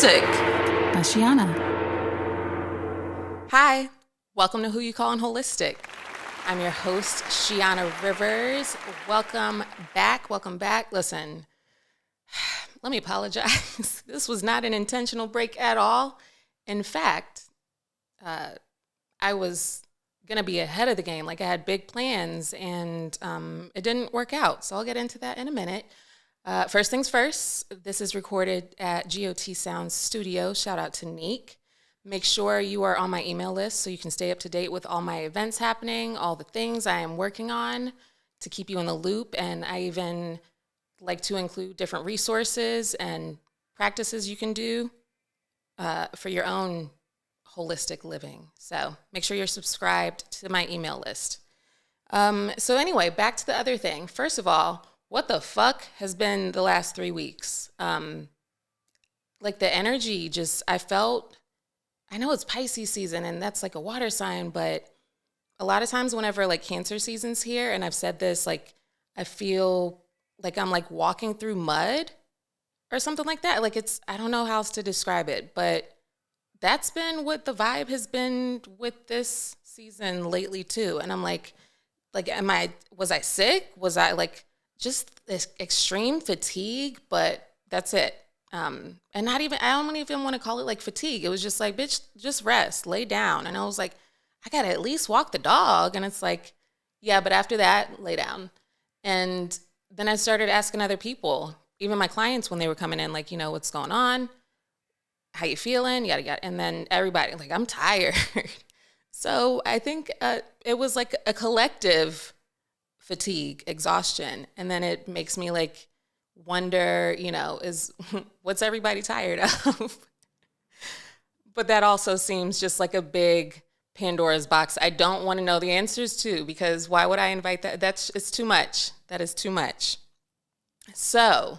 Holistic by Shiana. Hi, welcome to Who You Callin' Holistic. I'm your host, Shiana Rivers. Welcome back. Listen, let me apologize. This was not an intentional break at all. In fact, I was going to be ahead of the game. Like I had big plans and it didn't work out. So I'll get into that in a minute. First things first, this is recorded at GOT Sound Studio. Shout out to Neek. Make sure you are on my email list so you can stay up to date with all my events happening, all the things I am working on to keep you in the loop. And I even like to include different resources and practices you can do for your own holistic living. So make sure you're subscribed to my email list. So anyway, back to the other thing. First of all, what the fuck has been the last 3 weeks? Like the energy just, I know it's Pisces season and that's like a water sign, but a lot of times whenever like Cancer season's here, and I've said this, like I feel like I'm like walking through mud or something like that. Like I don't know how else to describe it, but that's been what the vibe has been with this season lately too. And I'm like, was I sick? Was I like just this extreme fatigue? But that's it. And I don't even want to call it like fatigue. It was just like, bitch, just rest, lay down. And I was like, I got to at least walk the dog. And it's like, yeah, but after that, lay down. And then I started asking other people, even my clients when they were coming in, like, you know, what's going on? How you feeling? Yada, yada. And then everybody, like, I'm tired. So I think it was like a collective fatigue, exhaustion. And then it makes me like wonder, you know, what's everybody tired of? But that also seems just like a big Pandora's box. I don't want to know the answers to, because why would I invite that? It's too much. That is too much. So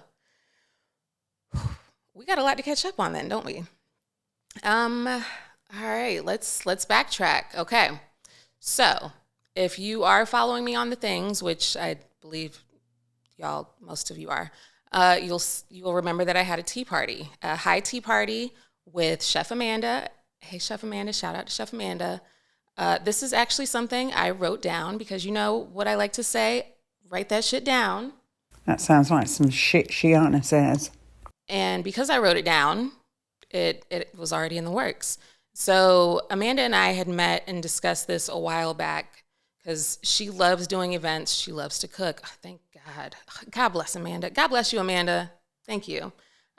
we got a lot to catch up on then, don't we? All right, let's backtrack. Okay. So if you are following me on the things, which I believe most of you are, you'll remember that I had a tea party, a high tea party with Chef Amanda. Hey, Chef Amanda, shout out to Chef Amanda. This is actually something I wrote down because you know what I like to say, write that shit down. That sounds like some shit Shiana says. And because I wrote it down, it was already in the works. So Amanda and I had met and discussed this a while back because she loves doing events. She loves to cook. Oh, thank God. God bless Amanda. God bless you, Amanda. Thank you.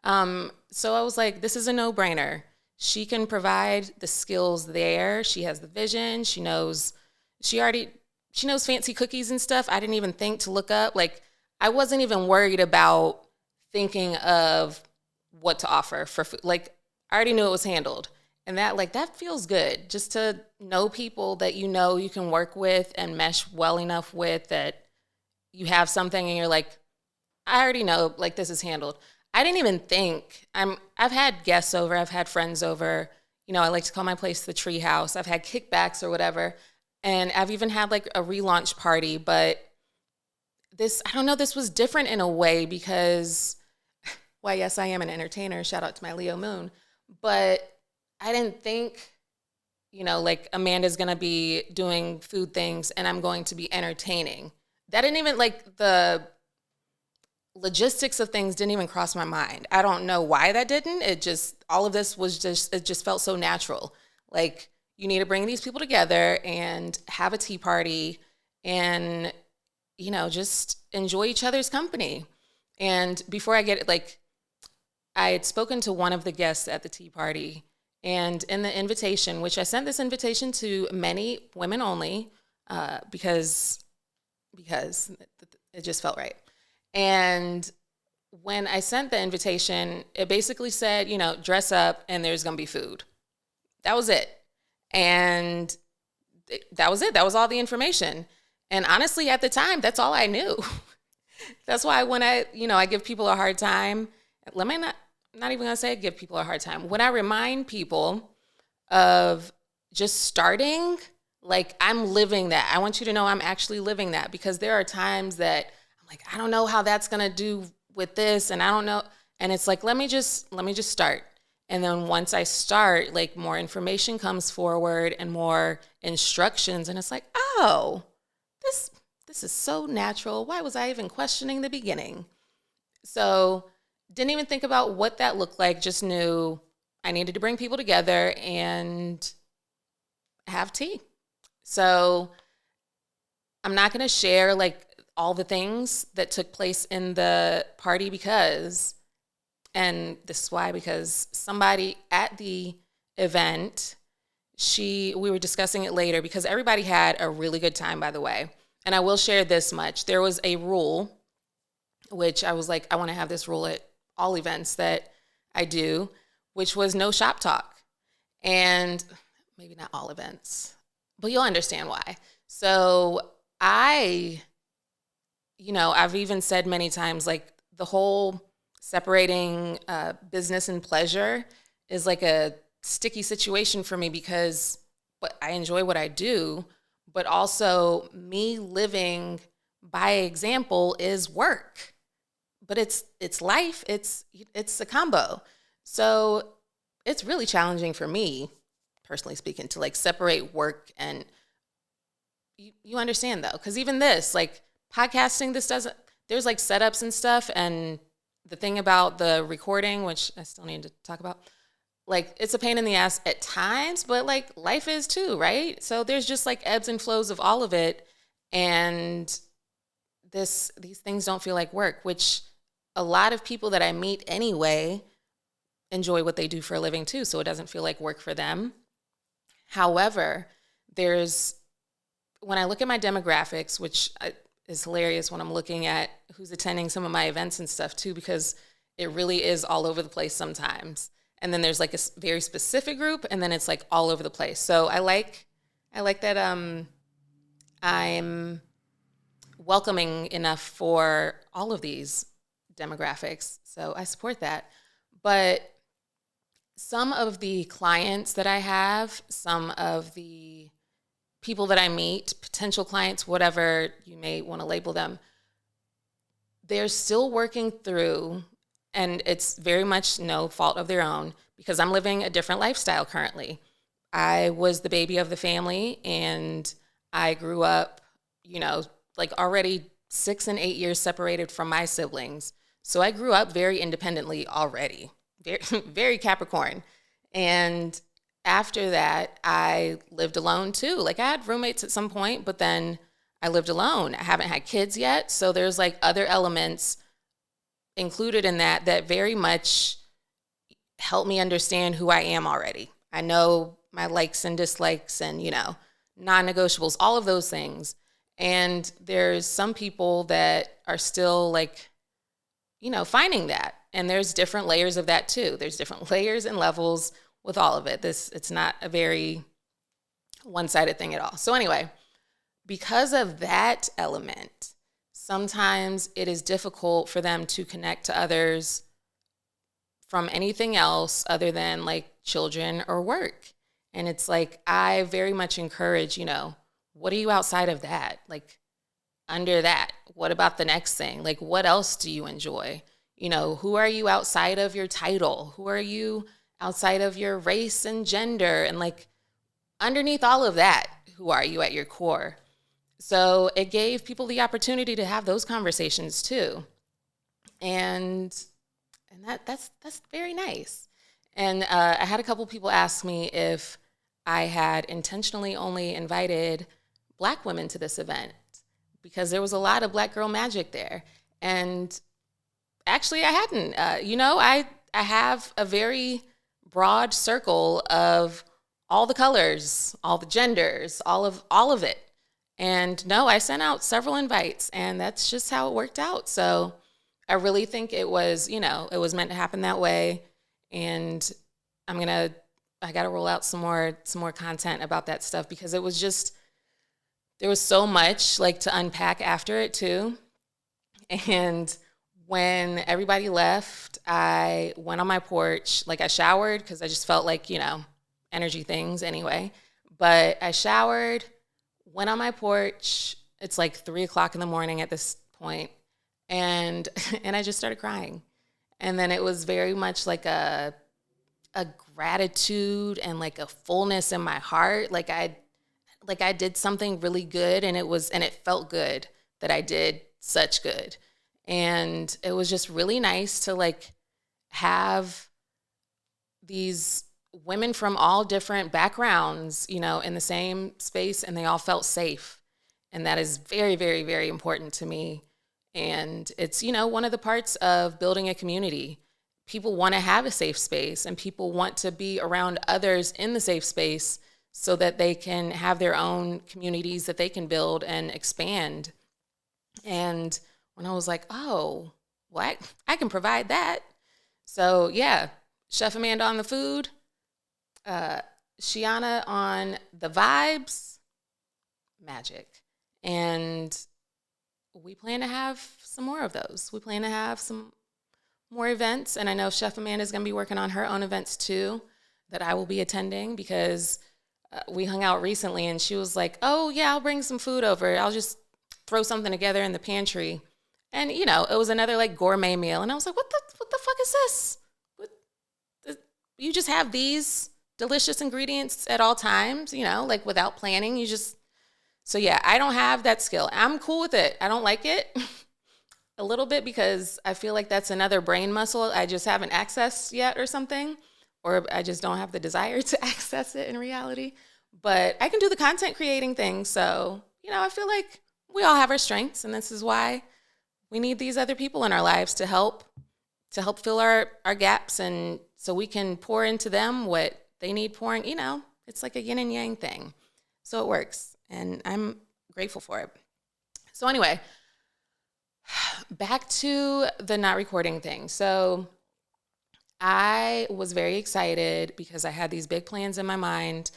So I was like, this is a no-brainer. She can provide the skills there. She has the vision. She knows fancy cookies and stuff. I didn't even think to look up. Like, I wasn't even worried about thinking of what to offer for food. Like, I already knew it was handled. And that feels good, just to know people that you know you can work with and mesh well enough with, that you have something and you're like, I already know, like, this is handled. I didn't even think. I've had guests over, I've had friends over. You know, I like to call my place the tree house. I've had kickbacks or whatever. And I've even had like a relaunch party, but this was different in a way because, why, yes, I am an entertainer. Shout out to my Leo moon. But I didn't think, you know, like Amanda's going to be doing food things and I'm going to be entertaining. That didn't even, like, the logistics of things didn't even cross my mind. I don't know why that didn't. All of this it just felt so natural. Like, you need to bring these people together and have a tea party and, you know, just enjoy each other's company. And before I get it, like, I had spoken to one of the guests at the tea party, and in the invitation, which I sent this invitation to many women only, because it just felt right. And when I sent the invitation, it basically said, you know, dress up and there's going to be food. That was it. And that was it. That was all the information. And honestly, at the time, that's all I knew. That's why when I give people a hard time, not even gonna say give people a hard time. When I remind people of just starting, like, I'm living that. I want you to know I'm actually living that, because there are times that I'm like, I don't know how that's gonna do with this, and I don't know. And it's like, let me just start. And then once I start, like more information comes forward and more instructions. And it's like, oh, this is so natural. Why was I even questioning the beginning? So didn't even think about what that looked like. Just knew I needed to bring people together and have tea. So I'm not going to share like all the things that took place in the party because somebody at the event, we were discussing it later because everybody had a really good time, by the way. And I will share this much. There was a rule, which I was like, I want to have this rule at all events that I do, which was no shop talk. And maybe not all events, but you'll understand why. So I've even said many times, like the whole separating business and pleasure is like a sticky situation for me because I enjoy what I do, but also me living by example is work. But it's life, it's a combo. So it's really challenging for me, personally speaking, to like separate work and you understand though, because even this, like podcasting, there's like setups and stuff, and the thing about the recording, which I still need to talk about, like it's a pain in the ass at times, but like life is too, right? So there's just like ebbs and flows of all of it, and these things don't feel like work, which a lot of people that I meet anyway enjoy what they do for a living too, so it doesn't feel like work for them. However, when I look at my demographics, which is hilarious when I'm looking at who's attending some of my events and stuff too, because it really is all over the place sometimes. And then there's like a very specific group, and then it's like all over the place. So I like that I'm welcoming enough for all of these demographics. So I support that. But some of the clients that I have, some of the people that I meet, potential clients, whatever you may want to label them, they're still working through, and it's very much no fault of their own because I'm living a different lifestyle currently. I was the baby of the family, and I grew up, like already 6 and 8 years separated from my siblings. So I grew up very independently already, very, very Capricorn. And after that, I lived alone too. Like I had roommates at some point, but then I lived alone. I haven't had kids yet. So there's like other elements included in that very much help me understand who I am already. I know my likes and dislikes and, non-negotiables, all of those things. And there's some people that are still like, finding that. And there's different layers of that too. There's different layers and levels with all of it. It's not a very one-sided thing at all. So anyway, because of that element, sometimes it is difficult for them to connect to others from anything else other than like children or work. And it's like, I very much encourage, what are you outside of that? Like under that, what about the next thing? Like, what else do you enjoy? Who are you outside of your title? Who are you outside of your race and gender? And like underneath all of that, who are you at your core? So it gave people the opportunity to have those conversations too. And that's very nice. And I had a couple people ask me if I had intentionally only invited Black women to this event because there was a lot of Black girl magic there. And actually I hadn't. I have a very broad circle of all the colors, all the genders, all of it. And no, I sent out several invites, and that's just how it worked out. So I really think it was, it was meant to happen that way. And I got to roll out some more content about that stuff because it was just, there was so much like to unpack after it too. And when everybody left, I went on my porch, like I showered because I just felt like, energy things anyway. But I showered, went on my porch. It's like 3:00 in the morning at this point. And I just started crying. And then it was very much like a gratitude and like a fullness in my heart. Like I did something really good, and it felt good that I did such good. And it was just really nice to like have these women from all different backgrounds, you know, in the same space, and they all felt safe. And that is very, very, very important to me. And it's, you know, one of the parts of building a community. People want to have a safe space, and people want to be around others in the safe space so that they can have their own communities that they can build and expand. And when I was like, oh, well, I can provide that. So yeah, Chef Amanda on the food, Shiana on the vibes, magic. And we plan to have some more of those. We plan to have some more events. And I know Chef Amanda is going to be working on her own events too that I will be attending, because we hung out recently and she was like, oh yeah, I'll bring some food over. I'll just throw something together in the pantry. And, you know, it was another like gourmet meal. And I was like, what the fuck is this? You just have these delicious ingredients at all times, you know, like without planning. So yeah, I don't have that skill. I'm cool with it. I don't like it a little bit because I feel like that's another brain muscle I just haven't accessed yet or something, or I just don't have the desire to access it in reality. But I can do the content creating thing. So, you know, I feel like we all have our strengths, and this is why we need these other people in our lives to help fill our gaps, and so we can pour into them what they need pouring. You know, it's like a yin and yang thing. So it works, and I'm grateful for it. So anyway, back to the not recording thing. So I was very excited because I had these big plans in my mind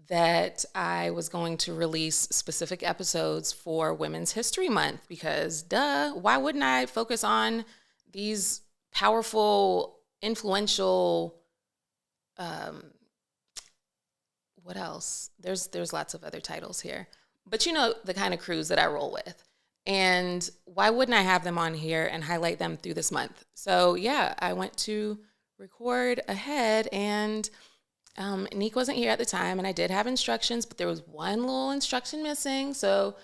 that I was going to release specific episodes for Women's History Month, because duh, why wouldn't I focus on these powerful, influential, what else? There's lots of other titles here, but you know the kind of crews that I roll with. And why wouldn't I have them on here and highlight them through this month? So yeah, I went to record ahead, and Neek wasn't here at the time, and I did have instructions, but there was one little instruction missing. So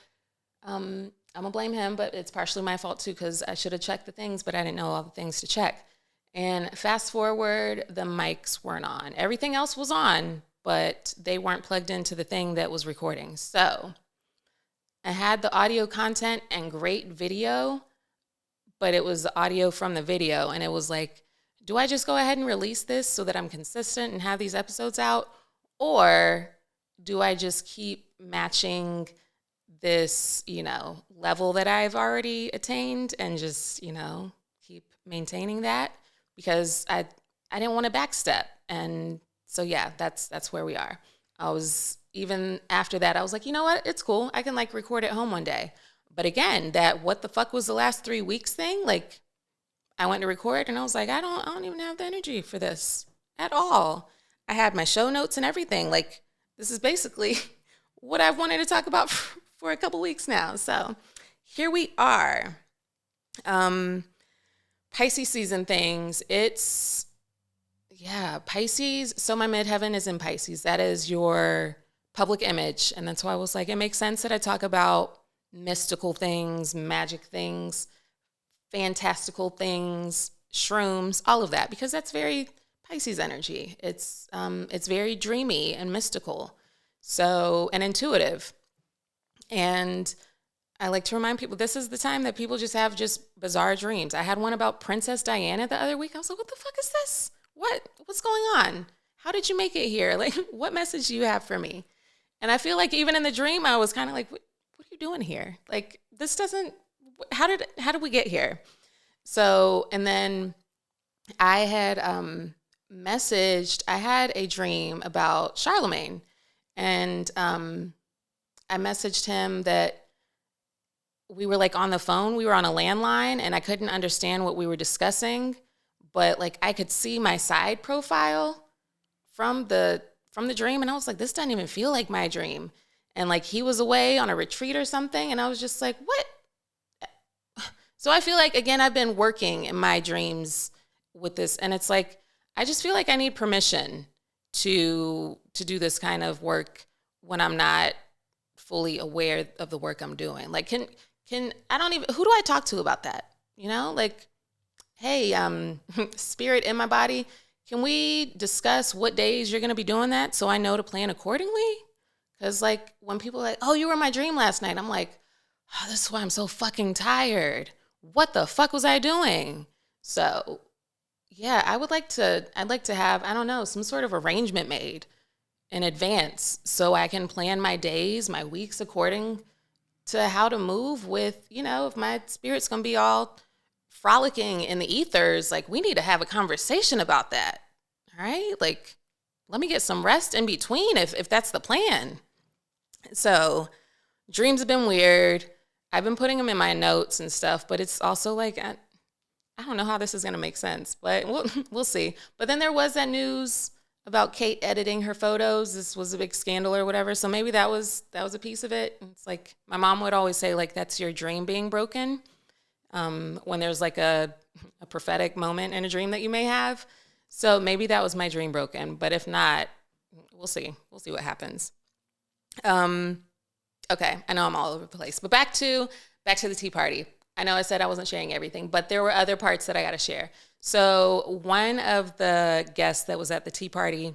I'm gonna blame him, but it's partially my fault too, because I should have checked the things, but I didn't know all the things to check. And fast forward, the mics weren't on. Everything else was on, but they weren't plugged into the thing that was recording. So I had the audio content and great video, but it was the audio from the video. And it was like, do I just go ahead and release this so that I'm consistent and have these episodes out? Or do I just keep matching this, you know, level that I've already attained and just, you know, keep maintaining that? Because I didn't want to backstep. And so, yeah, that's where we are. I was, even after that, I was like, you know what? It's cool. I can like record at home one day. But again, that what the fuck was the last 3 weeks thing? Like, I went to record and I was like, I don't even have the energy for this at all. I had my show notes and everything. Like, this is basically what I've wanted to talk about for a couple weeks now. So here we are. Pisces season things. It's, yeah, Pisces. So my midheaven is in Pisces. That is your public image. And that's why I was like, it makes sense that I talk about mystical things, magic things, fantastical things, shrooms, all of that, because that's very Pisces energy. It's very dreamy and mystical, so, and intuitive. And I like to remind people, this is the time that people just have just bizarre dreams. I had one about Princess Diana the other week. I was like, what the fuck is this? What's going on? How did you make it here? Like, what message do you have for me? And I feel like even in the dream, I was kind of like, what are you doing here? Like, this doesn't, how did we get here? So, and then I had I had a dream about Charlemagne, and I messaged him that we were like on the phone, we were on a landline, and I couldn't understand what we were discussing, but like I could see my side profile from the dream, and I was like, this doesn't even feel like my dream. And like he was away on a retreat or something, and I was just like, what? So I feel like, again, I've been working in my dreams with this, and it's like I just feel like I need permission to do this kind of work when I'm not fully aware of the work I'm doing. Like, can I don't even, who do I talk to about that? You know, like, hey, spirit in my body, can we discuss what days you're going to be doing that so I know to plan accordingly? Because, like, when people are like, oh, you were in my dream last night, I'm like, oh, this is why I'm so fucking tired. What the fuck was I doing? So, yeah, I'd like to have, I don't know, some sort of arrangement made in advance so I can plan my days, my weeks according to how to move with, you know, if my spirit's going to be all frolicking in the ethers, like, we need to have a conversation about that. All right? Like, let me get some rest in between if that's the plan. So dreams have been weird. I've been putting them in my notes and stuff, but it's also like, I don't know how this is going to make sense, but we'll see. But then there was that news about Kate editing her photos. This was a big scandal or whatever. So maybe that was a piece of it. It's like, my mom would always say, like, that's your dream being broken. When there's like a prophetic moment in a dream that you may have. So maybe that was my dream broken, but if not, we'll see. We'll see what happens. Okay, I know I'm all over the place, but back to the tea party. I know I said I wasn't sharing everything, but there were other parts that I got to share. So one of the guests that was at the tea party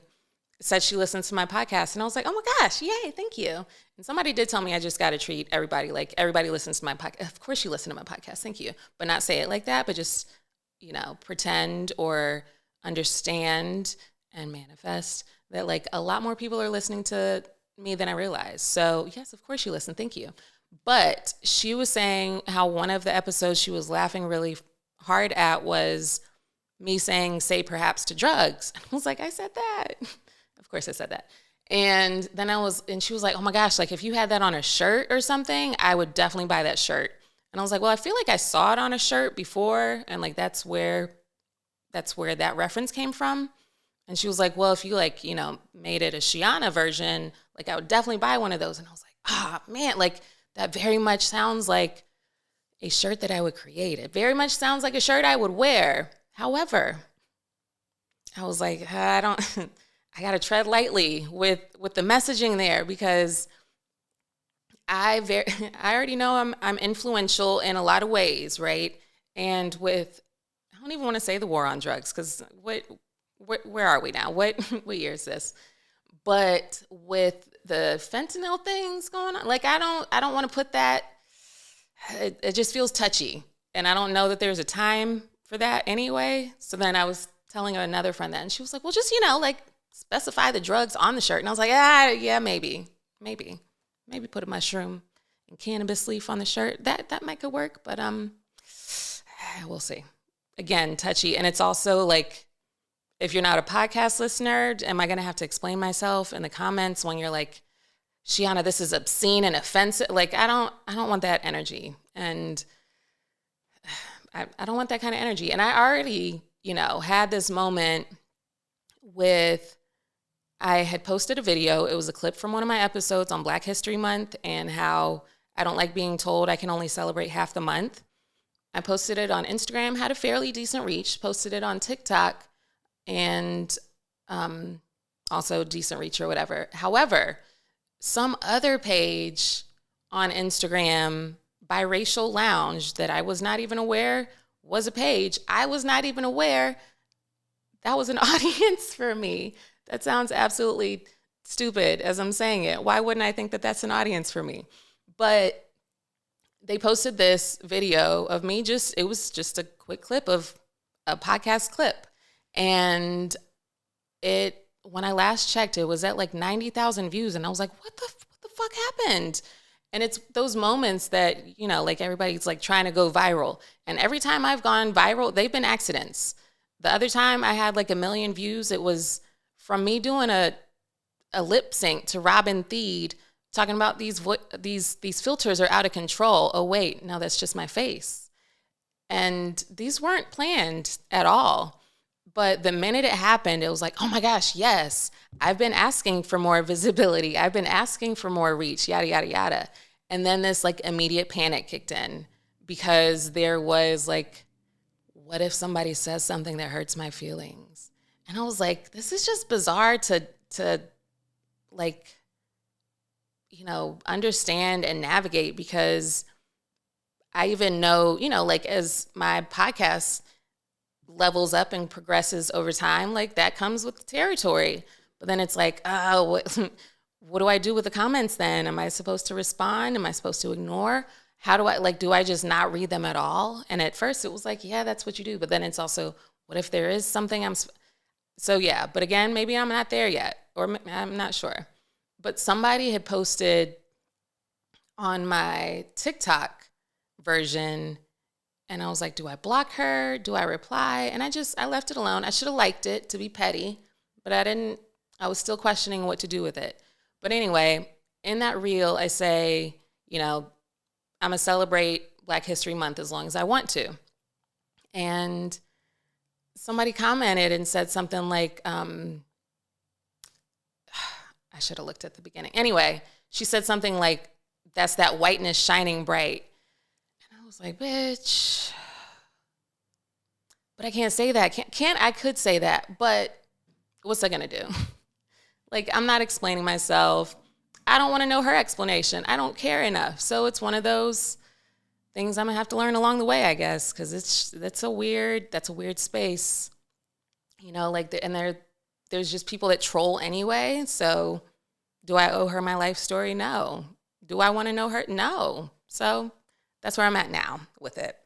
said she listens to my podcast, and I was like, oh my gosh, yay, thank you. And somebody did tell me I just got to treat everybody like everybody listens to my podcast. Of course you listen to my podcast, thank you. But not say it like that, but just, you know, pretend or understand and manifest that, like, a lot more people are listening to me than I realized. So yes, of course you listen, thank you. But she was saying how one of the episodes she was laughing really hard at was me saying, say perhaps to drugs. And I was like, I said that. Of course I said that. And then she was like, oh my gosh, like, if you had that on a shirt or something, I would definitely buy that shirt. And I was like, well, I feel like I saw it on a shirt before. And, like, that's where that reference came from. And she was like, well, if you, like, you know, made it a Shiana version, like, I would definitely buy one of those. And I was like, man, like, that very much sounds like a shirt that I would create. It very much sounds like a shirt I would wear. However, I was like, I got to tread lightly with the messaging there, because I already know I'm influential in a lot of ways, right? And I don't even want to say the war on drugs, because where are we now? What year is this? But with the fentanyl things going on, like, I don't want to put that. It just feels touchy, and I don't know that there's a time for that anyway. So then I was telling another friend that, and she was like, well, just, you know, like, specify the drugs on the shirt. And I was like, yeah, maybe put a mushroom and cannabis leaf on the shirt. That might could work, but we'll see. Again, touchy. And it's also like, if you're not a podcast listener, am I going to have to explain myself in the comments when you're like, Shiana, this is obscene and offensive? Like, I don't want that energy. And I don't want that kind of energy. And I already, you know, had this moment I had posted a video. It was a clip from one of my episodes on Black History Month and how I don't like being told I can only celebrate half the month. I posted it on Instagram, had a fairly decent reach, posted it on TikTok, and also decent reach or whatever. However, some other page on Instagram, Biracial Lounge, that I was not even aware was a page. I was not even aware that was an audience for me. That sounds absolutely stupid as I'm saying it. Why wouldn't I think that that's an audience for me? But they posted this video of me, it was just a quick clip of a podcast clip. And when I last checked, it was at like 90,000 views. And I was like, what the fuck happened? And it's those moments that, you know, like, everybody's like trying to go viral. And every time I've gone viral, they've been accidents. The other time I had like 1 million views, it was from me doing a lip sync to Robin Thede, talking about these filters are out of control. Oh, wait, no, that's just my face. And these weren't planned at all. But the minute it happened, it was like, oh my gosh, yes, I've been asking for more visibility. I've been asking for more reach, yada, yada, yada. And then this like immediate panic kicked in, because there was like, what if somebody says something that hurts my feelings? And I was like, this is just bizarre to like, understand and navigate, because I even know, like as my podcast levels up and progresses over time, like that comes with the territory. But then it's like, oh, what do I do with the comments then? Am I supposed to respond? Am I supposed to ignore? How do I just not read them at all? And at first it was like, yeah, that's what you do. But then it's also, what if there is something so yeah, but again, maybe I'm not there yet, or I'm not sure. But somebody had posted on my TikTok version, and I was like, do I block her? Do I reply? And I left it alone. I should have liked it to be petty, but I didn't. I was still questioning what to do with it. But anyway, in that reel, I say, I'm going to celebrate Black History Month as long as I want to. And somebody commented and said something like, I should have looked at the beginning. Anyway, she said something like, that's that whiteness shining bright. And I was like, bitch, but I can't say that. I could say that, but what's I gonna do? Like, I'm not explaining myself. I don't want to know her explanation. I don't care enough. So it's one of those things I'm gonna have to learn along the way, I guess, because that's a weird space, there's just people that troll anyway. So do I owe her my life story? No. Do I want to know her? No. So that's where I'm at now with it.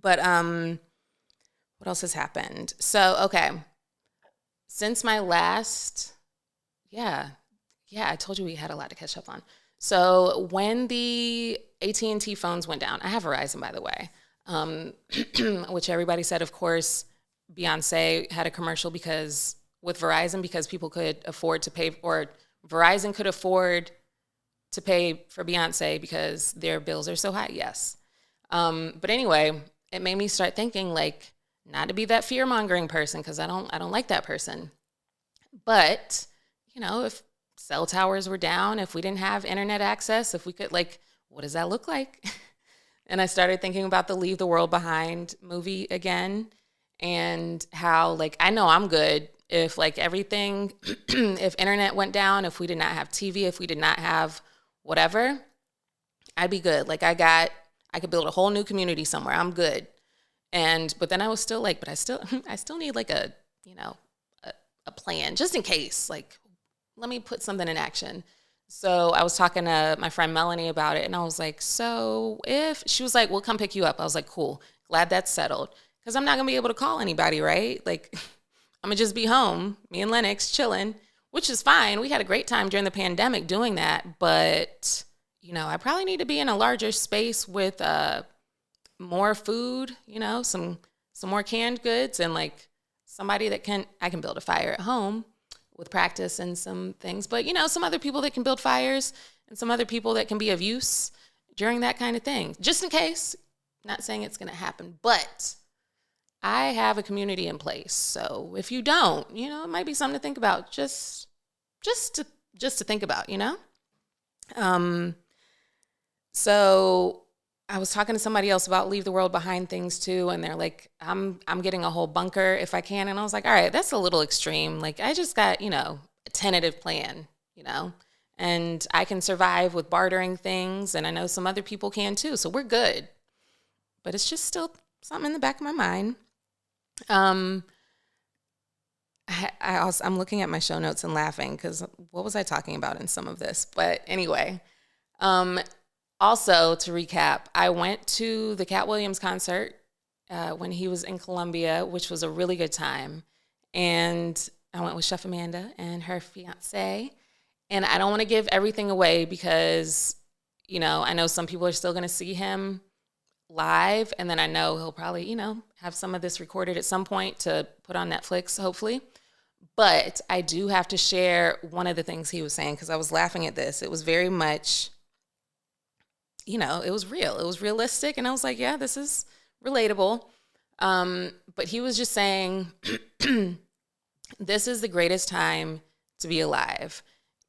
But what else has happened? So, okay. Since my last, I told you we had a lot to catch up on. So when the AT&T phones went down, I have Verizon, by the way, which everybody said, of course, Beyonce had a commercial because people could afford to pay, or Verizon could afford to pay for Beyonce because their bills are so high. Yes. But anyway, it made me start thinking, like, not to be that fear-mongering person, because I don't like that person. But, if cell towers were down, if we didn't have internet access, if we could, like, what does that look like? And I started thinking about the Leave the World Behind movie again, and how, like, I know I'm good if, like, everything, if internet went down, if we did not have TV, if we did not have whatever, I'd be good. Like, I could build a whole new community somewhere. I'm good. But then I was still like, but I still need like a plan just in case, like, let me put something in action. So I was talking to my friend Melanie about it, and I was like, so if she was like, we'll come pick you up. I was like, cool, glad that's settled. Cause I'm not gonna be able to call anybody, right? Like, I'm gonna just be home, me and Lennox chilling, which is fine. We had a great time during the pandemic doing that, but I probably need to be in a larger space with more food, some more canned goods, and like somebody that I can build a fire at home with practice and some things. But some other people that can build fires, and some other people that can be of use during that kind of thing, just in case. Not saying it's going to happen, but I have a community in place. So if you don't, it might be something to think about, just to think about, So I was talking to somebody else about Leave the World Behind things too, and they're like, I'm getting a whole bunker if I can. And I was like, all right, that's a little extreme. Like, I just got, a tentative plan, and I can survive with bartering things, and I know some other people can too, so we're good. But it's just still something in the back of my mind. I'm looking at my show notes and laughing, because what was I talking about in some of this? But anyway, also, to recap, I went to the Katt Williams concert when he was in Columbia, which was a really good time. And I went with Chef Amanda and her fiance. And I don't want to give everything away because, I know some people are still going to see him live. And then I know he'll probably, have some of this recorded at some point to put on Netflix, hopefully. But I do have to share one of the things he was saying, because I was laughing at this. It was very much, it was real. It was realistic. And I was like, yeah, this is relatable. But he was just saying, this is the greatest time to be alive.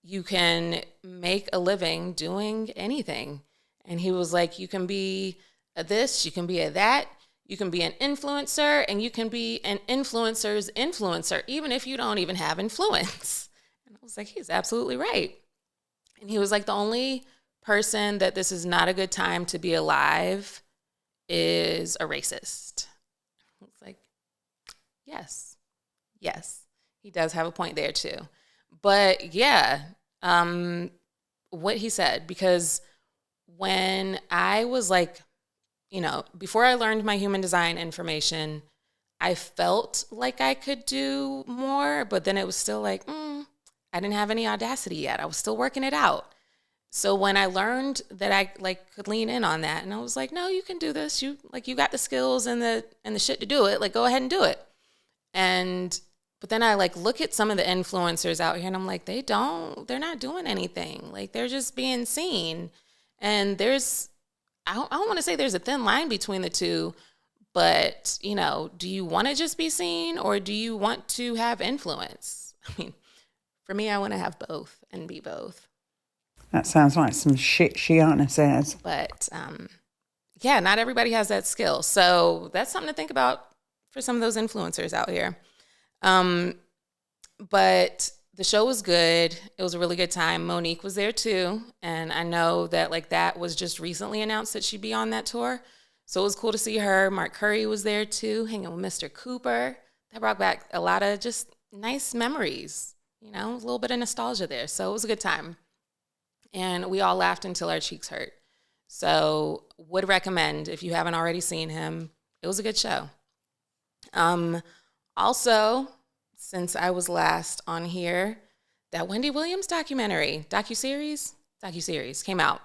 You can make a living doing anything. And he was like, you can be a this, you can be a that, You can be an influencer, and you can be an influencer's influencer, even if you don't even have influence. And I was like, he's absolutely right. And he was like, the only person that this is not a good time to be alive is a racist. I was like, yes, he does have a point there too. But yeah, what he said, because when I was like, before I learned my human design information, I felt like I could do more, but then it was still like, I didn't have any audacity yet. I was still working it out. So when I learned that I could lean in on that, and I was like, no, you can do this. You got the skills and the shit to do it. Like, go ahead and do it. But then I look at some of the influencers out here, and I'm like, they're not doing anything. Like, they're just being seen. And I don't want to say there's a thin line between the two, but, do you want to just be seen, or do you want to have influence? I mean, for me, I want to have both and be both. That sounds like some shit Shiana says. But, yeah, not everybody has that skill. So that's something to think about for some of those influencers out here. But the show was good. It was a really good time. Monique was there too. And I know that that was just recently announced that she'd be on that tour. So it was cool to see her. Mark Curry was there too, hanging with Mr. Cooper. That brought back a lot of just nice memories, a little bit of nostalgia there. So it was a good time. And we all laughed until our cheeks hurt. So would recommend if you haven't already seen him. It was a good show. Also, since I was last on here, that Wendy Williams docuseries came out.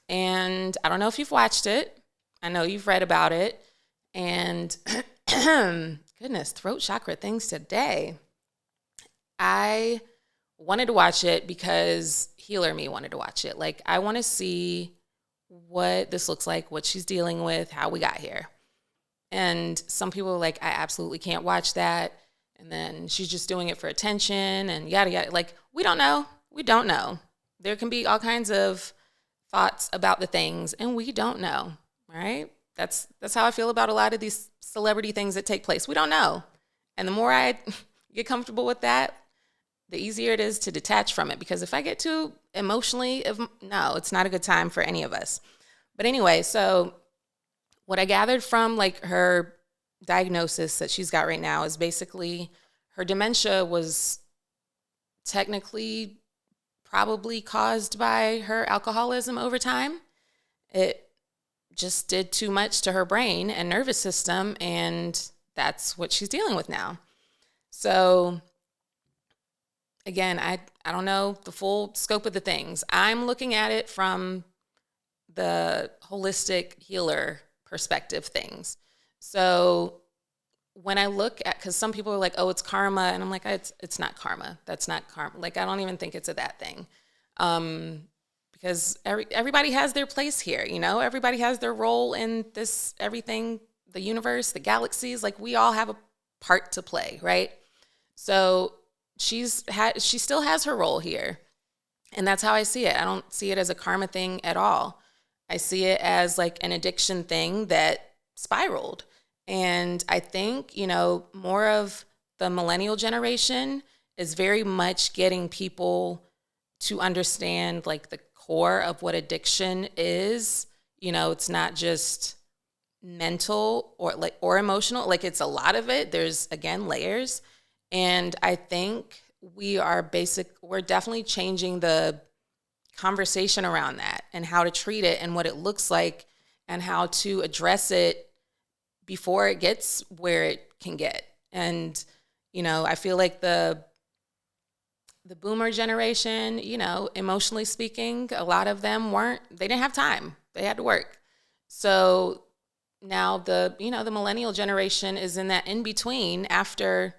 And I don't know if you've watched it. I know you've read about it. And goodness, throat chakra things today. I wanted to watch it because Healer Me wanted to watch it. I want to see what this looks like, what she's dealing with, how we got here. And some people are like, I absolutely can't watch that. And then she's just doing it for attention and yada, yada. We don't know. We don't know. There can be all kinds of thoughts about the things, and we don't know, right? That's how I feel about a lot of these celebrity things that take place. We don't know. And the more I get comfortable with that, the easier it is to detach from it. Because if I get too emotionally, no, it's not a good time for any of us. But anyway, so what I gathered from her diagnosis that she's got right now is basically her dementia was technically probably caused by her alcoholism over time. It just did too much to her brain and nervous system, and that's what she's dealing with now. So again, I don't know the full scope of the things. I'm looking at it from the holistic healer perspective things. So when I look at, because some people are like, oh, it's karma. And I'm like, it's not karma. That's not karma. I don't even think it's that thing. Because everybody has their place here, everybody has their role in this, everything, the universe, the galaxies, we all have a part to play, right? So she still has her role here. And that's how I see it. I don't see it as a karma thing at all. I see it as an addiction thing that spiraled. And I think, more of the millennial generation is very much getting people to understand the core of what addiction is. It's not just mental or emotional. It's a lot of it. There's, again, layers. And I think we're definitely changing the conversation around that and how to treat it and what it looks like and how to address it before it gets where it can get. And, I feel like the boomer generation, emotionally speaking, a lot of them they didn't have time. They had to work. So now the millennial generation is in that in between after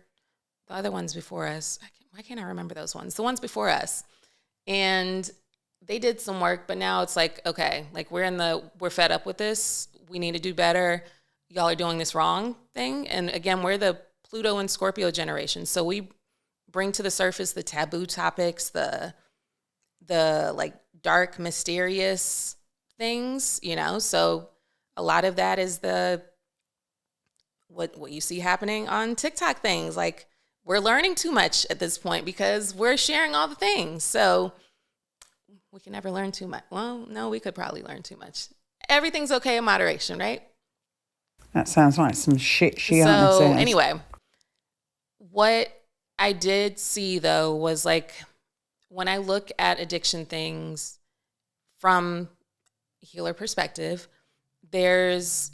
the other ones before us. Why can't I remember those ones? The ones before us. And they did some work, but now it's okay, we're fed up with this. We need to do better. Y'all are doing this wrong thing. And again, we're the Pluto and Scorpio generation. So we bring to the surface the taboo topics, the dark, mysterious things, So a lot of that is the what you see happening on TikTok things. Like, we're learning too much at this point because we're sharing all the things. So we can never learn too much. Well, no, we could probably learn too much. Everything's okay in moderation, right? That sounds like some shit Shiana So says. anyway, what I did see though was like, when I look at addiction things from a healer perspective, there's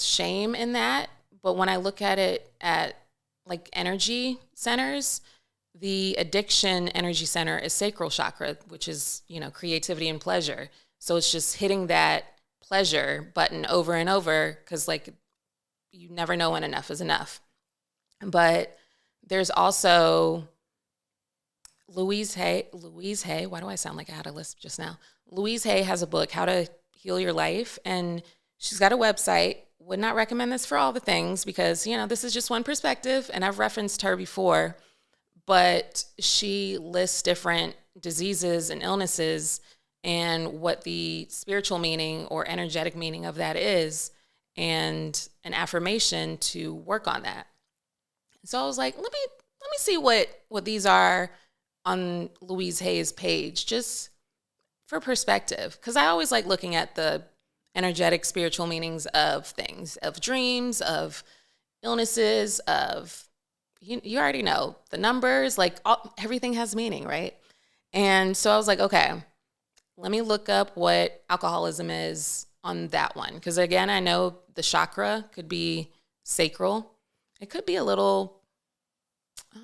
shame in that. But when I look at it at like energy centers, the addiction energy center is sacral chakra, which is, creativity and pleasure. So it's just hitting that pleasure button over and over, because like you never know when enough is enough. But there's also Louise Hay, why do I sound like I had a lisp just now? Louise Hay has a book, How to Heal Your Life, and she's got a website. Would not recommend this for all the things because, this is just one perspective, and I've referenced her before, but she lists different diseases and illnesses and what the spiritual meaning or energetic meaning of that is, and an affirmation to work on that. So I was like, let me see what these are on Louise Hay's page, just for perspective, because I always like looking at the energetic spiritual meanings of things, of dreams, of illnesses, of you already know the numbers, like everything has meaning, right? And so I was like, okay, let me look up what alcoholism is on that one, because again, I know the chakra could be sacral. It could be a little,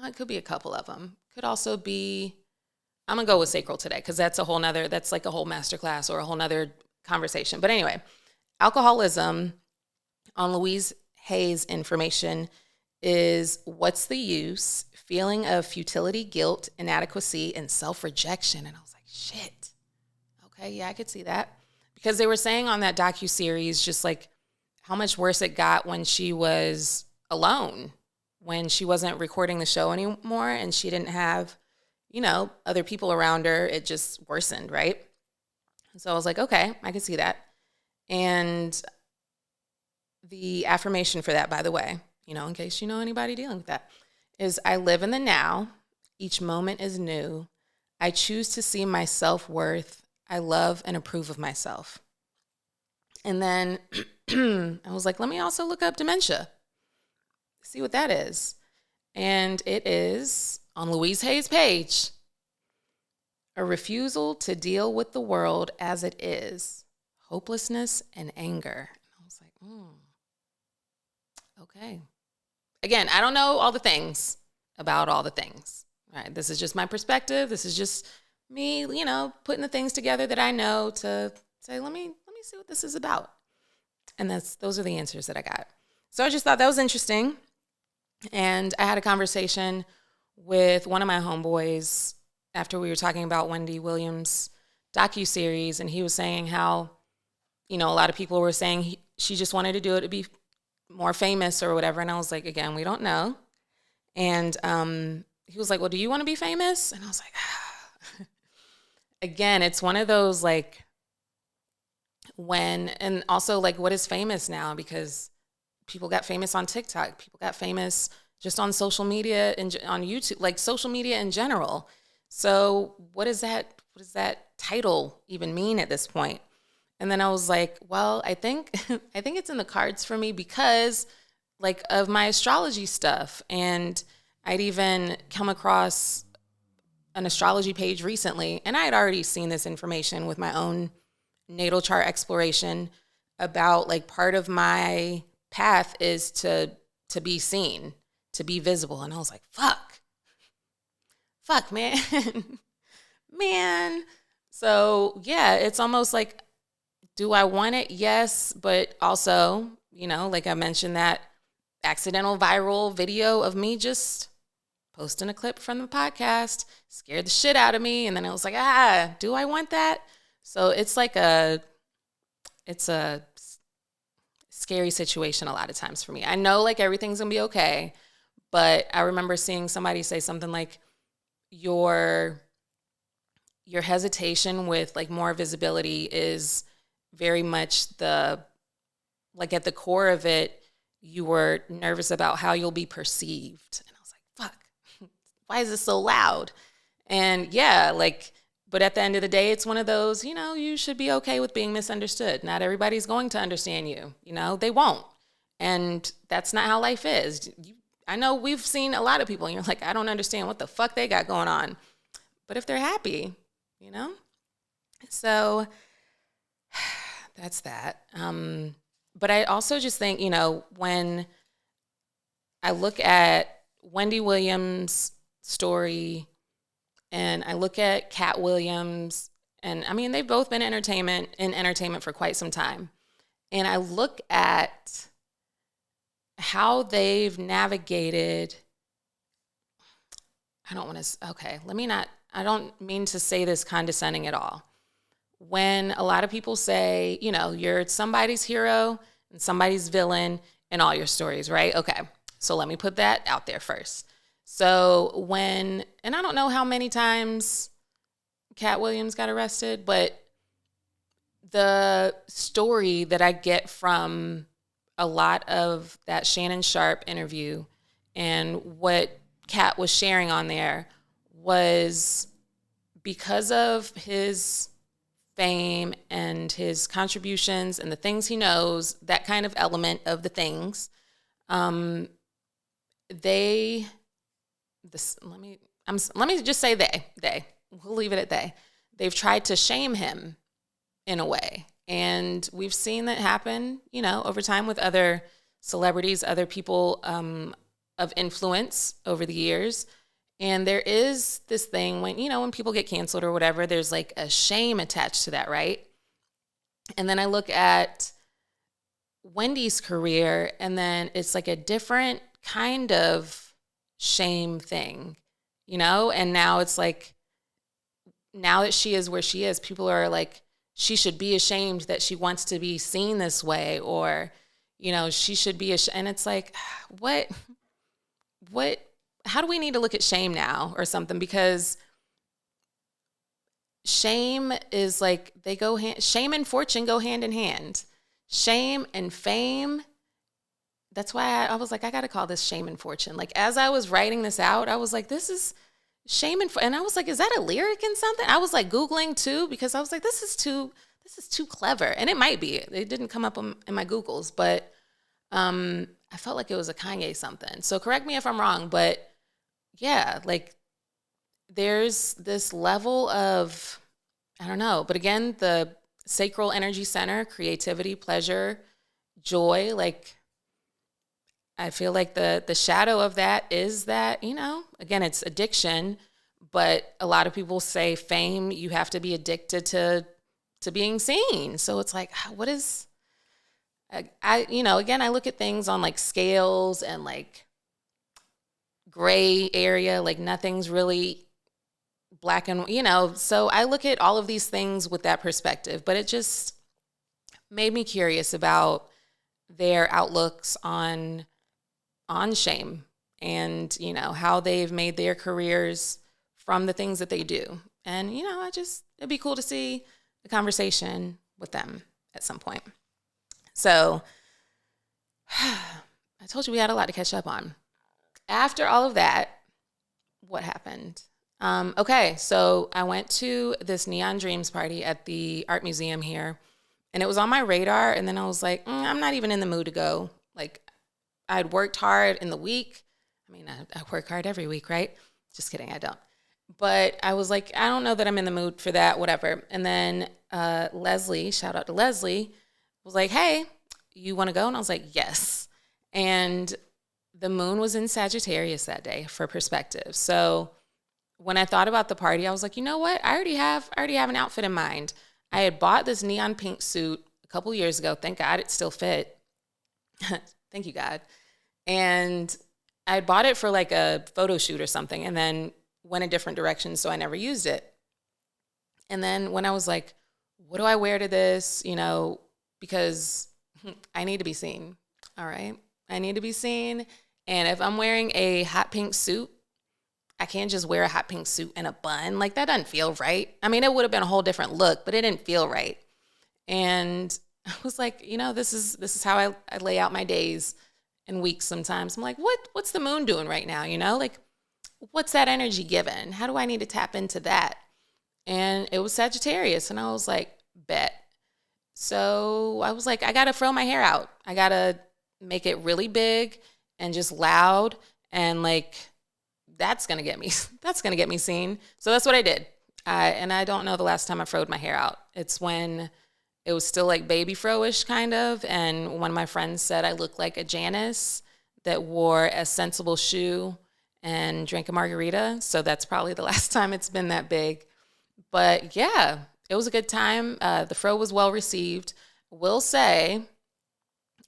it could be a couple of them. Could also be, I'm gonna go with sacral today because that's like a whole masterclass or a whole nother conversation. But anyway, alcoholism on Louise Hay's information is what's the use, feeling of futility, guilt, inadequacy, and self-rejection. And I was like, shit. Okay, yeah, I could see that. Because they were saying on that docuseries just like how much worse it got when she was alone, when she wasn't recording the show anymore and she didn't have, other people around her. It just worsened, right? So I was like, okay, I can see that. And the affirmation for that, by the way, in case you know anybody dealing with that, is I live in the now. Each moment is new. I choose to see my self-worth. I love and approve of myself. And then I was like, let me also look up dementia, see what that is. And it is on Louise Hay's page, a refusal to deal with the world as it is, hopelessness and anger. I was like, okay. Again, I don't know all the things about all the things. All right, this is just my perspective. This is just me, putting the things together that I know to say, let me see what this is about. And those are the answers that I got. So I just thought that was interesting. And I had a conversation with one of my homeboys after we were talking about Wendy Williams' docuseries, and he was saying how, a lot of people were saying she just wanted to do it to be more famous or whatever. And I was like, again, we don't know. And he was like, well, do you want to be famous? And I was like, again, it's one of those like and also like what is famous now, because people got famous on TikTok. People got famous just on social media and on YouTube, like social media in general. So what does that title even mean at this point? And then I was like, well, I think it's in the cards for me because like of my astrology stuff. And I'd even come across an astrology page recently, and I had already seen this information with my own natal chart exploration about like part of my path is to be seen, to be visible. And I was like, fuck, man. Man. So yeah, it's almost like, do I want it? Yes. But also, like I mentioned, that accidental viral video of me just posting a clip from the podcast scared the shit out of me. And then it was like, do I want that? So it's like it's a scary situation a lot of times for me. I know like everything's gonna be okay, but I remember seeing somebody say something like your hesitation with like more visibility is very much at the core of it, you were nervous about how you'll be perceived. And I was like, fuck, why is this so loud? And yeah, like, but at the end of the day, it's one of those, you should be okay with being misunderstood. Not everybody's going to understand you. They won't. And that's not how life is. I know we've seen a lot of people and you're like, I don't understand what the fuck they got going on. But if they're happy, So that's that. But I also just think, when I look at Wendy Williams' story and I look at Katt Williams, and I mean, they've both been in entertainment for quite some time. And I look at how they've navigated, I don't mean to say this condescending at all. When a lot of people say, you're somebody's hero and somebody's villain in all your stories, right? Okay, so let me put that out there first. So and I don't know how many times Katt Williams got arrested, but the story that I get from a lot of that Shannon Sharpe interview and what Katt was sharing on there was because of his fame and his contributions and the things he knows, that kind of element of the things, let me just say we'll leave it at they. They've tried to shame him in a way. And we've seen that happen, over time with other celebrities, other people of influence over the years. And there is this thing when people get canceled or whatever, there's like a shame attached to that, right? And then I look at Wendy's career and then it's like a different kind of shame thing, And now it's like, now that she is where she is, people are like, she should be ashamed that she wants to be seen this way, or, she should be ashamed. And it's like, what, how do we need to look at shame now or something? Because shame is like, shame and fortune go hand in hand. Shame and fame. That's why I was like, I got to call this shame and fortune. Like, as I was writing this out, I was like, this is shame and I was like, is that a lyric in something? I was like Googling too, because I was like, this is too clever. And it might be, it didn't come up in my Googles, but I felt like it was a Kanye something. So correct me if I'm wrong, but yeah, like there's this level of, I don't know, but again, the sacral energy center, creativity, pleasure, joy, like I feel like the shadow of that is that, again, it's addiction, but a lot of people say fame, you have to be addicted to being seen. So it's like, what is, again, I look at things on like scales and like gray area, like nothing's really black and, so I look at all of these things with that perspective, but it just made me curious about their outlooks on shame and, how they've made their careers from the things that they do. And, it'd be cool to see a conversation with them at some point. So I told you we had a lot to catch up on. After all of that, what happened? Okay, so I went to this Neon Dreams party at the art museum here, and it was on my radar, and then I was like, I'm not even in the mood to go. Like, I'd worked hard in the week. I mean, I work hard every week, right? Just kidding, I don't. But I was like, I don't know that I'm in the mood for that, whatever. And then Leslie, shout out to Leslie, was like, hey, you want to go? And I was like, yes. And the moon was in Sagittarius that day, for perspective. So when I thought about the party, I was like, you know what? I already have an outfit in mind. I had bought this neon pink suit a couple years ago. Thank God it still fit. Thank you, God. And I had bought it for like a photo shoot or something and then went a different direction, so I never used it. And then when I was like, what do I wear to this? Because I need to be seen. All right. I need to be seen. And if I'm wearing a hot pink suit, I can't just wear a hot pink suit and a bun. Like, that doesn't feel right. I mean, it would have been a whole different look, but it didn't feel right. And I was like, this is how I lay out my days. and weeks sometimes. I'm like, what's the moon doing right now? You know, like, what's that energy given? How do I need to tap into that? And it was Sagittarius. And I was like, bet. So I was like, I got to throw my hair out. I got to make it really big and just loud. And like, that's going to get me seen. So that's what I did. And I don't know the last time I froed my hair out. It's when it was still like baby fro-ish kind of. And one of my friends said I looked like a Janice that wore a sensible shoe and drank a margarita. So that's probably the last time it's been that big. But yeah, it was a good time. The fro was well received. Will say,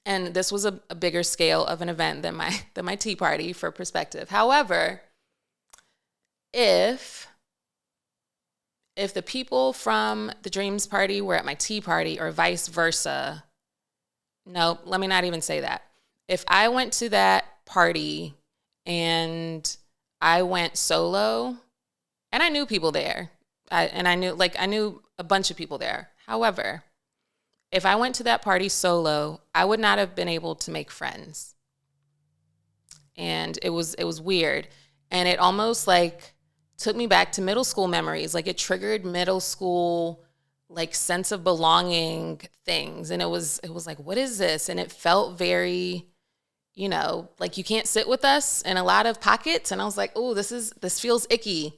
and this was a bigger scale of an event than my tea party for perspective. However, if the people from the Dreams party were at my tea party or vice versa, no, let me not even say that. If I went to that party and I went solo, and I knew people there, I knew a bunch of people there. However, if I went to that party solo, I would not have been able to make friends. And it was weird. And it almost like took me back to middle school memories. Like it triggered middle school like sense of belonging things. And it was like, what is this? And it felt very, you know, like you can't sit with us in a lot of pockets. And I was like, oh, this feels icky.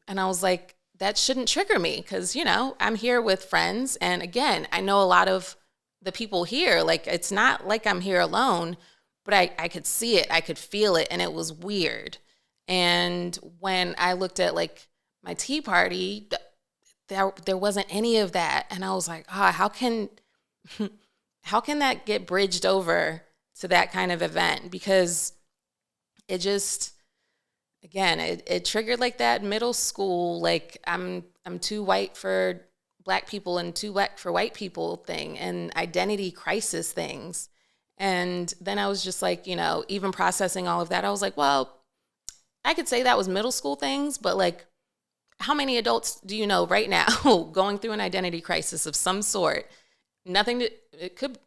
And I was like, that shouldn't trigger me because, you know, I'm here with friends. And again, I know a lot of the people here. Like, it's not like I'm here alone, but I could see it. I could feel it. And it was weird. And when I looked at, like, my tea party, there wasn't any of that. And I was like, how can that get bridged over to that kind of event? Because it just... Again, it triggered like that middle school, like I'm too white for Black people and too black for white people thing and identity crisis things. And then I was just like, you know, even processing all of that, I was like, well, I could say that was middle school things, but like how many adults do you know right now going through an identity crisis of some sort? It could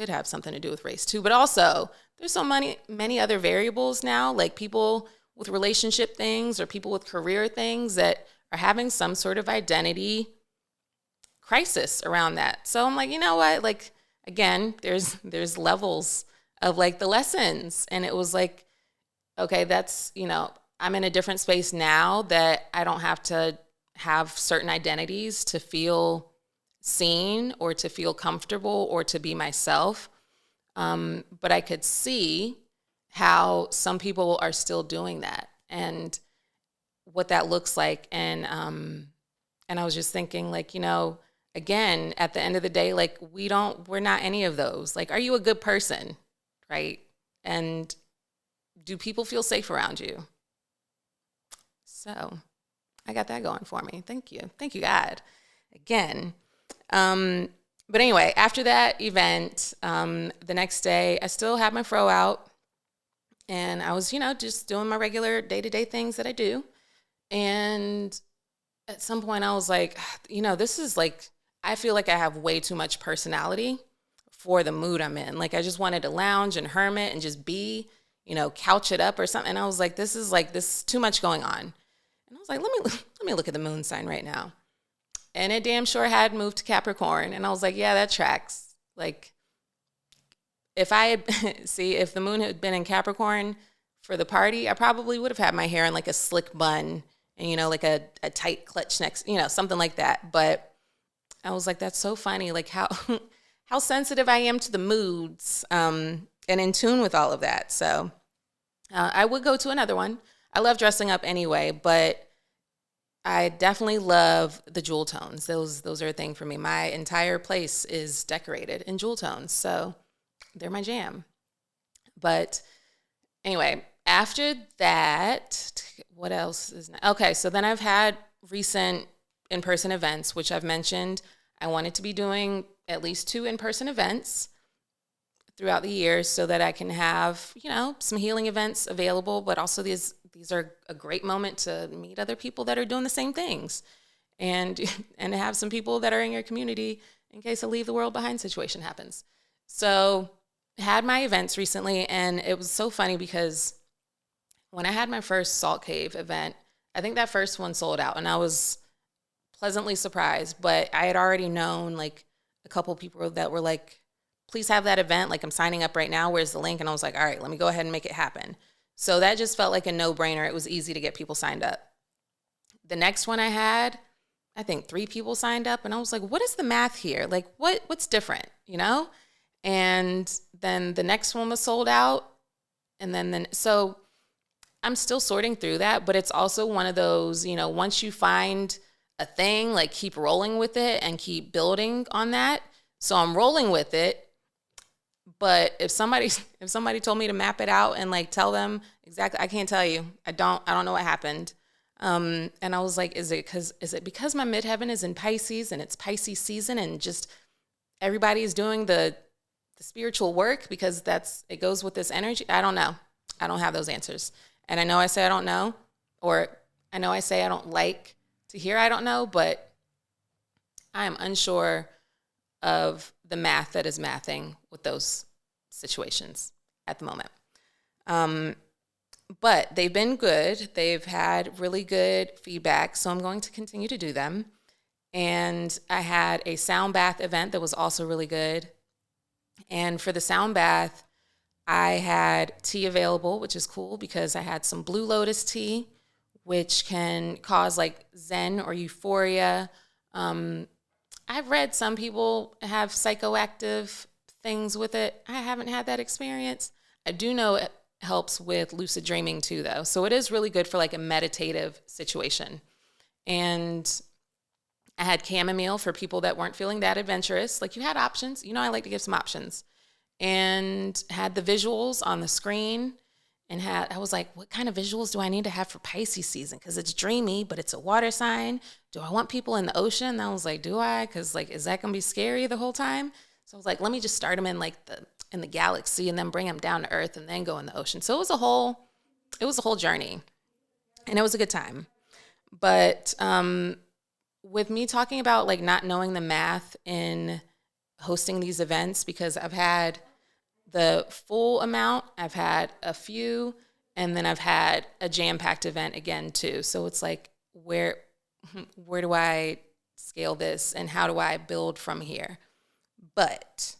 have something to do with race too, but also there's so many other variables now, like people with relationship things or people with career things that are having some sort of identity crisis around that. So I'm like, you know what? Like, again, there's levels of like the lessons. And it was like, okay, that's, you know, I'm in a different space now that I don't have to have certain identities to feel seen or to feel comfortable or to be myself. But I could see how some people are still doing that and what that looks like. And I was just thinking, like, you know, again, at the end of the day, like we're not any of those. Like, are you a good person? Right? And do people feel safe around you? So I got that going for me. Thank you. Thank you, God. Again. But anyway, after that event, the next day, I still had my fro out. And I was, you know, just doing my regular day-to-day things that I do. And at some point, I was like, you know, this is like, I feel like I have way too much personality for the mood I'm in. Like, I just wanted to lounge and hermit and just be, you know, couch it up or something. And I was like, this is too much going on. And I was like, let me look at the moon sign right now. And it damn sure had moved to Capricorn. And I was like, yeah, that tracks. Like, if the moon had been in Capricorn for the party, I probably would have had my hair in like a slick bun and, you know, like a tight clutch neck, you know, something like that. But I was like, that's so funny. Like how sensitive I am to the moods, and in tune with all of that. So I would go to another one. I love dressing up anyway, but I definitely love the jewel tones. Those are a thing for me. My entire place is decorated in jewel tones. So they're my jam. But anyway, after that, what else is okay? So then I've had recent in-person events, which I've mentioned. I wanted to be doing at least 2 in-person events throughout the year so that I can have, you know, some healing events available, but also these are a great moment to meet other people that are doing the same things and to have some people that are in your community in case a leave the world behind situation happens. So had my events recently, and it was so funny because when I had my first Salt Cave event, I think that first one sold out, and I was pleasantly surprised. But I had already known like a couple people that were like, please have that event. Like, I'm signing up right now. Where's the link? And I was like, all right, let me go ahead and make it happen. So that just felt like a no-brainer. It was easy to get people signed up. The next one I had, I think 3 people signed up, and I was like, what is the math here? Like, what's different, you know? And then the next one was sold out. And then so I'm still sorting through that, but it's also one of those, you know, once you find a thing, like keep rolling with it and keep building on that. So I'm rolling with it. But if somebody told me to map it out and like tell them exactly, I can't tell you. I don't know what happened. And I was like, is it because my midheaven is in Pisces and it's Pisces season and just everybody is doing the spiritual work because it goes with this energy? I don't know. I don't have those answers. And I know I say I don't know, or I know I say I don't like to hear I don't know, but I am unsure of the math that is mathing with those situations at the moment. But they've been good. They've had really good feedback, so I'm going to continue to do them. And I had a sound bath event that was also really good. And for the sound bath, I had tea available, which is cool because I had some Blue Lotus tea, which can cause like zen or euphoria. I've read some people have psychoactive things with it. I haven't had that experience. I do know it helps with lucid dreaming too, though. So it is really good for like a meditative situation. And I had chamomile for people that weren't feeling that adventurous. Like, you had options. You know, I like to give some options. And had the visuals on the screen. And I was like, what kind of visuals do I need to have for Pisces season? Because it's dreamy, but it's a water sign. Do I want people in the ocean? And I was like, do I? Because like, is that going to be scary the whole time? So I was like, let me just start them in like in the galaxy and then bring them down to Earth and then go in the ocean. So it was a whole journey, and it was a good time. But with me talking about like not knowing the math in hosting these events, because I've had the full amount, I've had a few, and then I've had a jam-packed event again too. So it's like, where do I scale this and how do I build from here? But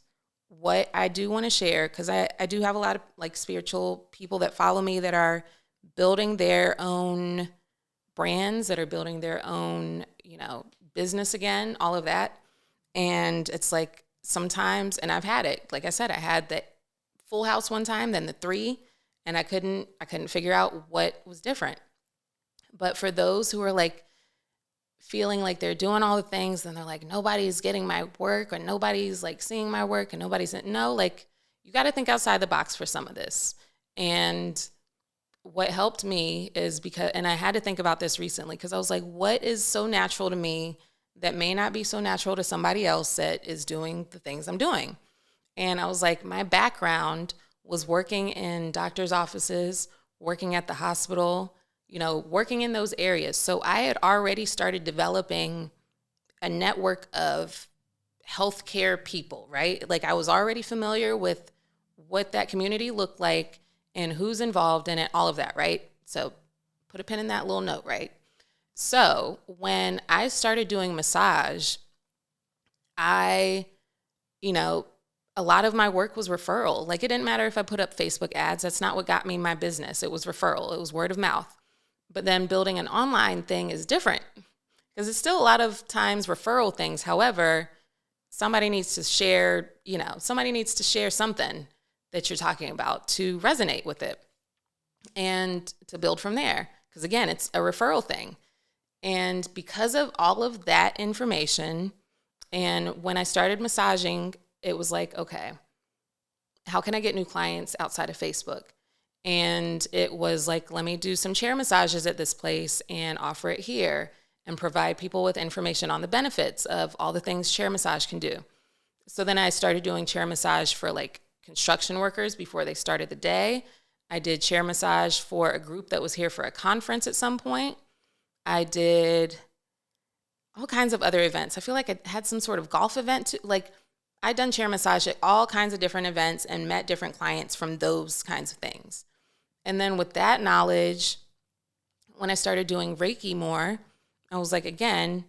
what I do want to share, because I do have a lot of like spiritual people that follow me that are building their own brands, that are building their own, you know, business again, all of that. And it's like sometimes, and I've had it, like I said, I had the full house one time, then the 3, and I couldn't figure out what was different. But for those who are like feeling like they're doing all the things and they're like, nobody's getting my work or nobody's like seeing my work and like, you got to think outside the box for some of this. And what helped me is and I had to think about this recently, because I was like, what is so natural to me that may not be so natural to somebody else that is doing the things I'm doing? And I was like, my background was working in doctor's offices, working at the hospital, you know, working in those areas. So I had already started developing a network of healthcare people, right? Like, I was already familiar with what that community looked like and who's involved in it, all of that, right? So put a pin in that little note, right? So when I started doing massage, a lot of my work was referral. Like, it didn't matter if I put up Facebook ads. That's not what got me my business. It was referral. It was word of mouth. But then building an online thing is different, because it's still a lot of times referral things. However, somebody needs to share something that you're talking about to resonate with it and to build from there. Because again, it's a referral thing. And because of all of that information, and when I started massaging, it was like, okay, how can I get new clients outside of Facebook? And it was like, let me do some chair massages at this place and offer it here and provide people with information on the benefits of all the things chair massage can do. So then I started doing chair massage for like construction workers before they started the day. I did chair massage for a group that was here for a conference at some point. I did all kinds of other events. I feel like I had some sort of golf event too. Like, I done chair massage at all kinds of different events and met different clients from those kinds of things. And then with that knowledge, when I started doing Reiki more, I was like, again,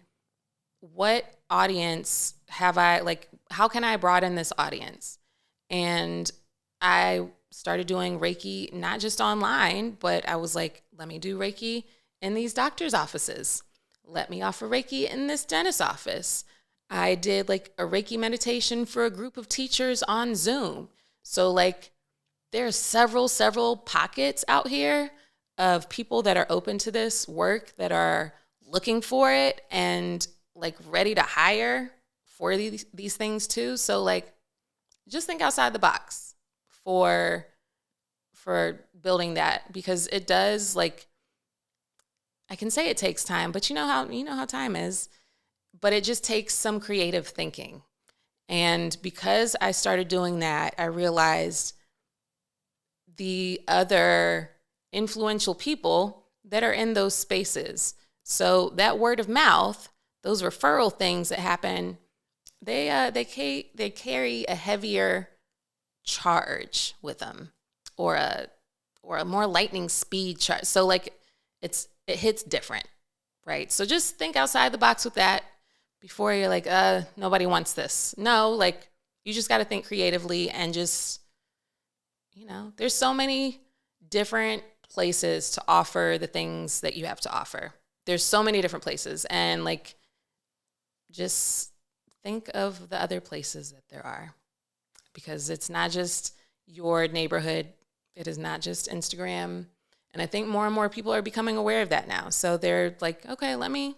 what audience have I, like, how can I broaden this audience? And I started doing Reiki, not just online, but I was like, let me do Reiki in these doctors' offices. Let me offer Reiki in this dentist's office. I did like a Reiki meditation for a group of teachers on Zoom. So like there's several pockets out here of people that are open to this work, that are looking for it and like ready to hire for these things too. So like just think outside the box for building that, because it does, like, I can say it takes time, but you know how time is. But it just takes some creative thinking. And because I started doing that, I realized the other influential people that are in those spaces. So that word of mouth, those referral things that happen, they carry a heavier charge with them, or a more lightning speed charge. So like it hits different, right? So just think outside the box with that before you're like, nobody wants this. No, like you just got to think creatively and just, there's so many different places to offer the things that you have to offer. There's so many different places, and like just think of the other places that there are, because it's not just your neighborhood. It is not just Instagram. And I think more and more people are becoming aware of that now. So they're like, okay, let me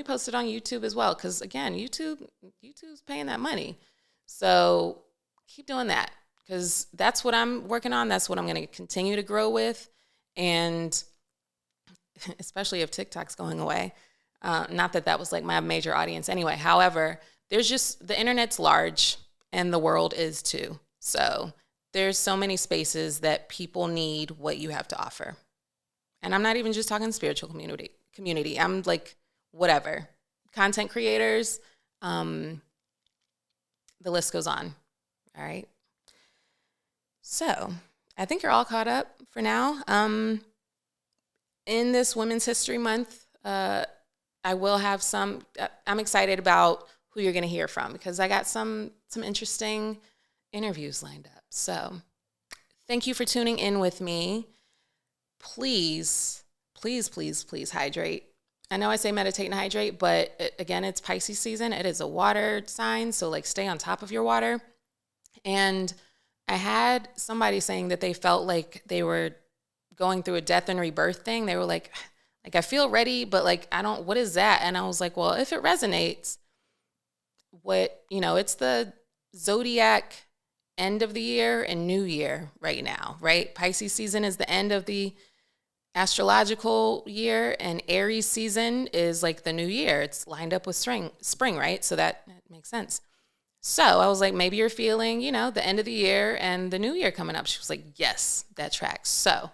post it on YouTube as well. Because again, YouTube's paying that money. So keep doing that, because that's what I'm working on. That's what I'm going to continue to grow with. And especially if TikTok's going away. Not that was like my major audience anyway. However, the internet's large and the world is too. So there's so many spaces that people need what you have to offer. And I'm not even just talking spiritual community. I'm like, whatever. Content creators, the list goes on. All right. So I think you're all caught up for now. In this Women's History Month, I will have I'm excited about who you're going to hear from, because I got some interesting interviews lined up. So thank you for tuning in with me. Please, please, please, please hydrate. I know I say meditate and hydrate, but again, it's Pisces season. It is a water sign, so like stay on top of your water. And I had somebody saying that they felt like they were going through a death and rebirth thing. They were like I feel ready, but like what is that? And I was like, well, if it resonates, it's the zodiac end of the year and new year right now, right? Pisces season is the end of the astrological year, and Aries season is like the new year. It's lined up with spring, right? So that makes sense. So I was like, maybe you're feeling, the end of the year and the new year coming up. She was like, yes, that tracks. So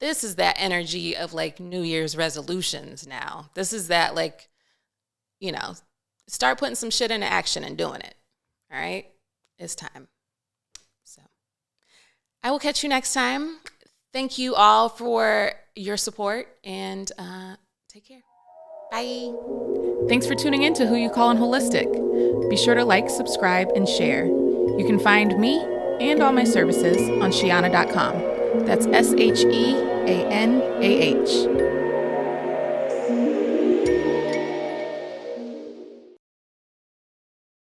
this is that energy of like New Year's resolutions now. This is that like, start putting some shit into action and doing it. All right? It's time. So I will catch you next time. Thank you all for your support, and take care. Bye. Thanks for tuning in to Who You Callin' Holistic. Be sure to like, subscribe, and share. You can find me and all my services on Sheanah.com. That's SHEANAH.